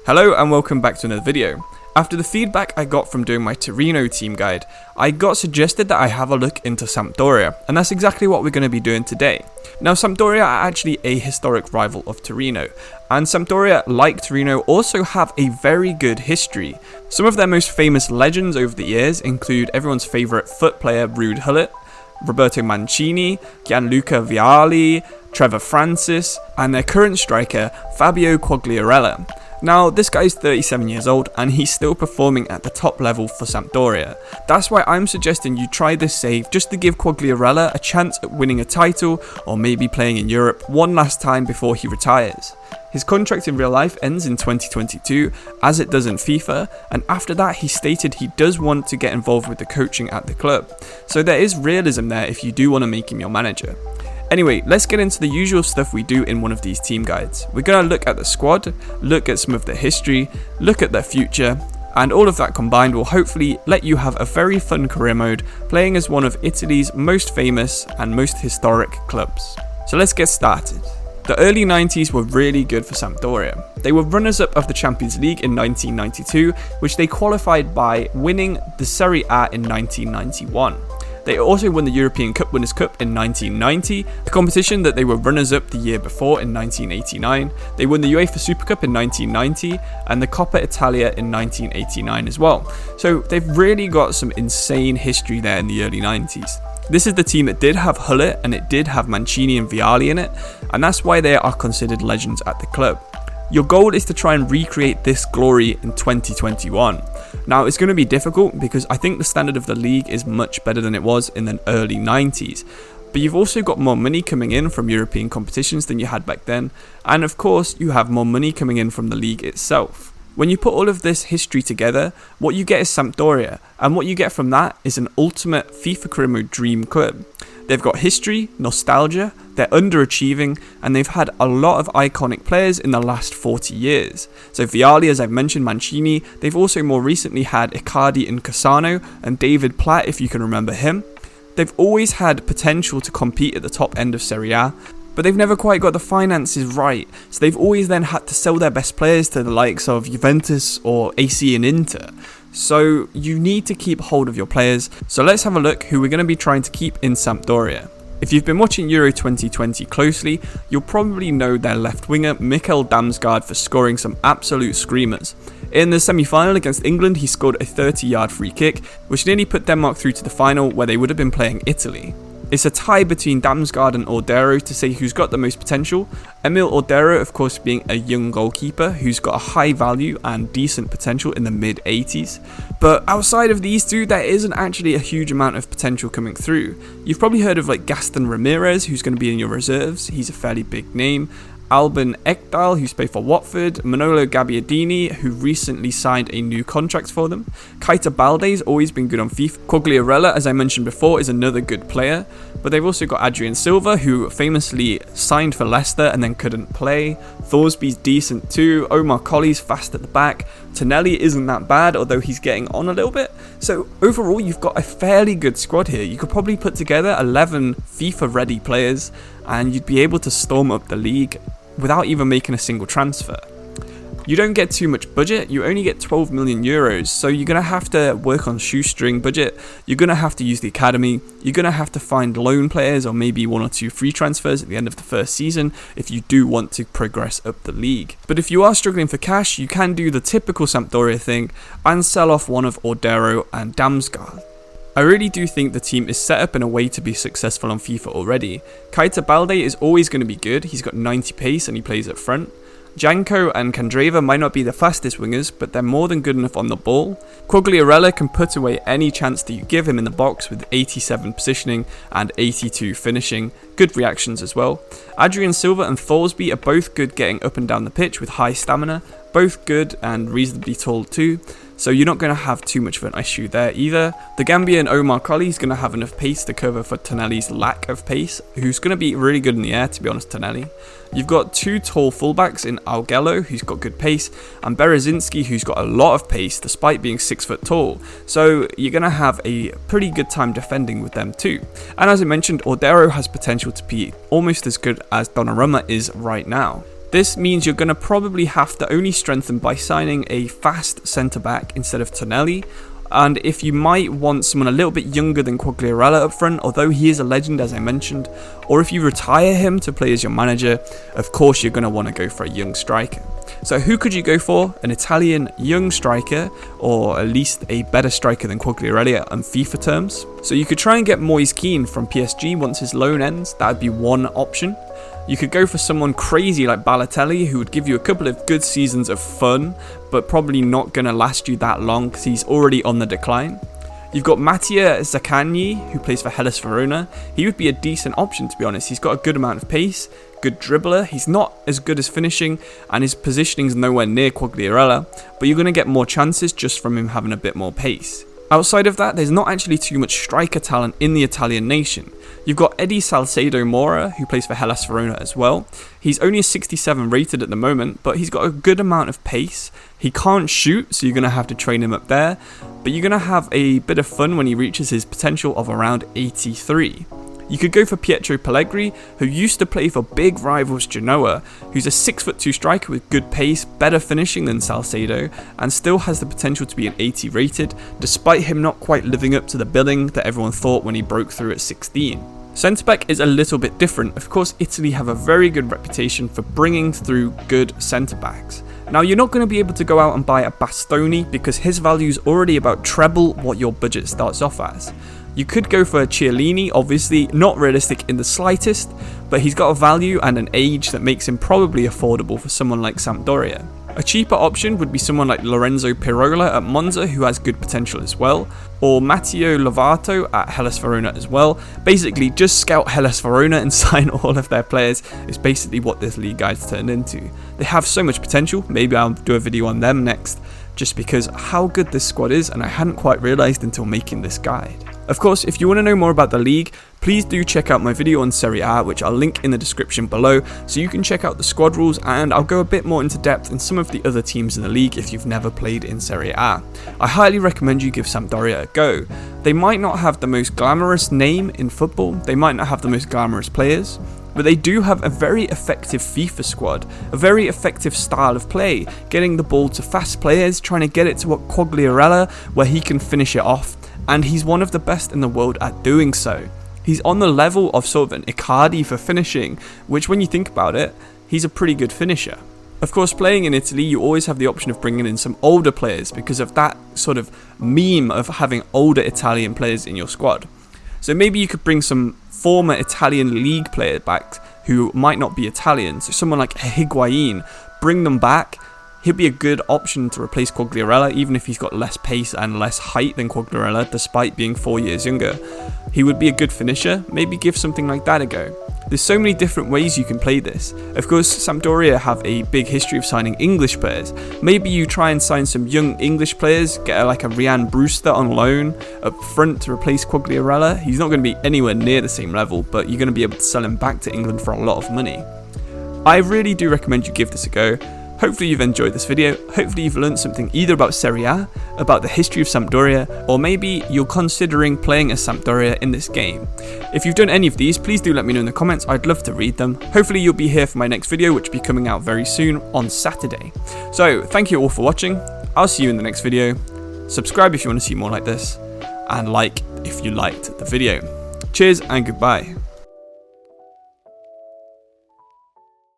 Hello and welcome back to another video. After the feedback I got from doing my Torino team guide, I got suggested that I have a look into Sampdoria, and that's exactly what we're going to be doing today. Now Sampdoria are actually a historic rival of Torino, and Sampdoria, like Torino, also have a very good history. Some of their most famous legends over the years include everyone's favourite foot player Ruud Gullit, Roberto Mancini, Gianluca Vialli, Trevor Francis, and their current striker Fabio Quagliarella. Now, this guy is 37 years old and he's still performing at the top level for Sampdoria. That's why I'm suggesting you try this save just to give Quagliarella a chance at winning a title or maybe playing in Europe one last time before he retires. His contract in real life ends in 2022, as it does in FIFA, and after that he stated he does want to get involved with the coaching at the club. So there is realism there if you do want to make him your manager. Anyway, let's get into the usual stuff we do in one of these team guides. We're going to look at the squad, look at some of their history, look at their future, and all of that combined will hopefully let you have a very fun career mode playing as one of Italy's most famous and most historic clubs. So let's get started. The early 90s were really good for Sampdoria. They were runners-up of the Champions League in 1992, which they qualified by winning the Serie A in 1991. They also won the European Cup Winners' Cup in 1990, the competition that they were runners-up the year before in 1989. They won the UEFA Super Cup in 1990 and the Coppa Italia in 1989 as well. So they've really got some insane history there in the early 90s. This is the team that did have Gullit and it did have Mancini and Vialli in it, and that's why they are considered legends at the club. Your goal is to try and recreate this glory in 2021. Now it's going to be difficult because I think the standard of the league is much better than it was in the early 90s. But you've also got more money coming in from European competitions than you had back then, and of course you have more money coming in from the league itself. When you put all of this history together, what you get is Sampdoria, and what you get from that is an ultimate FIFA career mode dream club. They've got history, nostalgia, they're underachieving, and they've had a lot of iconic players in the last 40 years. So Vialli, as I've mentioned, Mancini, they've also more recently had Icardi and Cassano, and David Platt, if you can remember him. They've always had potential to compete at the top end of Serie A, but they've never quite got the finances right, so they've always then had to sell their best players to the likes of Juventus or AC and Inter. So you need to keep hold of your players. So let's have a look who we're going to be trying to keep in Sampdoria. If you've been watching Euro 2020 closely, you'll probably know their left winger Mikkel Damsgaard for scoring some absolute screamers. In the semi-final against England, he scored a 30-yard free kick, which nearly put Denmark through to the final where they would have been playing Italy. It's a tie between Damsgaard and Ordero to say who's got the most potential. Emil Ordero, of course, being a young goalkeeper who's got a high value and decent potential in the mid-80s. But outside of these two, there isn't actually a huge amount of potential coming through. You've probably heard of like Gaston Ramirez, who's going to be in your reserves. He's a fairly big name. Alban Ekdal, who's played for Watford, Manolo Gabbiadini, who recently signed a new contract for them. Keita Balde's always been good on FIFA. Quagliarella, as I mentioned before, is another good player. But they've also got Adrien Silva, who famously signed for Leicester and then couldn't play. Thorsby's decent too. Omar Colley's fast at the back. Tonelli isn't that bad, although he's getting on a little bit. So overall, you've got a fairly good squad here. You could probably put together 11 FIFA-ready players and you'd be able to storm up the league without even making a single transfer. You don't get too much budget, you only get 12 million euros, so you're going to have to work on shoestring budget, you're going to have to use the academy, you're going to have to find loan players or maybe one or two free transfers at the end of the first season if you do want to progress up the league. But if you are struggling for cash, you can do the typical Sampdoria thing and sell off one of Ordero and Damsgaard. I really do think the team is set up in a way to be successful on FIFA already. Keita Balde is always going to be good, he's got 90 pace and he plays up front. Janko and Candreva might not be the fastest wingers, but they're more than good enough on the ball. Quagliarella can put away any chance that you give him in the box with 87 positioning and 82 finishing, good reactions as well. Adrien Silva and Thorsby are both good getting up and down the pitch with high stamina, both good and reasonably tall too. So you're not going to have too much of an issue there either. The Gambian Omar Colley is going to have enough pace to cover for Tonelli's lack of pace, who's going to be really good in the air, to be honest, Tonelli. You've got two tall fullbacks in Augello, who's got good pace, and Berezinski, who's got a lot of pace despite being 6 foot tall. So you're going to have a pretty good time defending with them too. And as I mentioned, Ordero has potential to be almost as good as Donnarumma is right now. This means you're going to probably have to only strengthen by signing a fast centre-back instead of Tonelli, and if you might want someone a little bit younger than Quagliarella up front, although he is a legend as I mentioned, or if you retire him to play as your manager, of course you're going to want to go for a young striker. So who could you go for? An Italian young striker, or at least a better striker than Quagliarella on FIFA terms. So you could try and get Moise Kean from PSG once his loan ends. That would be one option. You could go for someone crazy like Balotelli, who would give you a couple of good seasons of fun, but probably not going to last you that long because he's already on the decline. You've got Mattia Zaccagni, who plays for Hellas Verona. He would be a decent option, to be honest. He's got a good amount of pace, good dribbler. He's not as good as finishing, and his positioning's nowhere near Quagliarella, but you're going to get more chances just from him having a bit more pace. Outside of that, there's not actually too much striker talent in the Italian nation. You've got Eddie Salcedo Mora, who plays for Hellas Verona as well. He's only a 67 rated at the moment, but he's got a good amount of pace. He can't shoot, so you're going to have to train him up there, but you're going to have a bit of fun when he reaches his potential of around 83. You could go for Pietro Pellegrini, who used to play for big rivals Genoa, who's a 6'2" striker with good pace, better finishing than Salcedo, and still has the potential to be an 80 rated, despite him not quite living up to the billing that everyone thought when he broke through at 16. Centre-back is a little bit different. Of course, Italy have a very good reputation for bringing through good centre-backs. Now, you're not going to be able to go out and buy a Bastoni because his value is already about treble what your budget starts off as. You could go for a Chiellini, obviously not realistic in the slightest, but he's got a value and an age that makes him probably affordable for someone like Sampdoria. A cheaper option would be someone like Lorenzo Pirola at Monza, who has good potential as well, or Matteo Lovato at Hellas Verona as well. Basically, just scout Hellas Verona and sign all of their players is basically what this league guide's turned into. They have so much potential. Maybe I'll do a video on them next, just because how good this squad is, and I hadn't quite realised until making this guide. Of course, if you want to know more about the league, please do check out my video on Serie A, which I'll link in the description below, so you can check out the squad rules, and I'll go a bit more into depth in some of the other teams in the league if you've never played in Serie A. I highly recommend you give Sampdoria a go. They might not have the most glamorous name in football, they might not have the most glamorous players, but they do have a very effective FIFA squad, a very effective style of play, getting the ball to fast players, trying to get it to Quagliarella where he can finish it off, and he's one of the best in the world at doing so. He's on the level of sort of an Icardi for finishing, which when you think about it, he's a pretty good finisher. Of course, playing in Italy, you always have the option of bringing in some older players because of that sort of meme of having older Italian players in your squad. So maybe you could bring some former Italian league players back who might not be Italian, so someone like Higuain, bring them back. He'll be a good option to replace Quagliarella, even if he's got less pace and less height than Quagliarella, despite being 4 years younger. He would be a good finisher. Maybe give something like that a go. There's so many different ways you can play this. Of course, Sampdoria have a big history of signing English players. Maybe you try and sign some young English players, get like a Rian Brewster on loan up front to replace Quagliarella. He's not going to be anywhere near the same level, but you're going to be able to sell him back to England for a lot of money. I really do recommend you give this a go. Hopefully you've enjoyed this video, hopefully you've learned something either about Serie A, about the history of Sampdoria, or maybe you're considering playing as Sampdoria in this game. If you've done any of these, please do let me know in the comments, I'd love to read them. Hopefully you'll be here for my next video, which will be coming out very soon on Saturday. So thank you all for watching, I'll see you in the next video, subscribe if you want to see more like this, and like if you liked the video. Cheers and goodbye.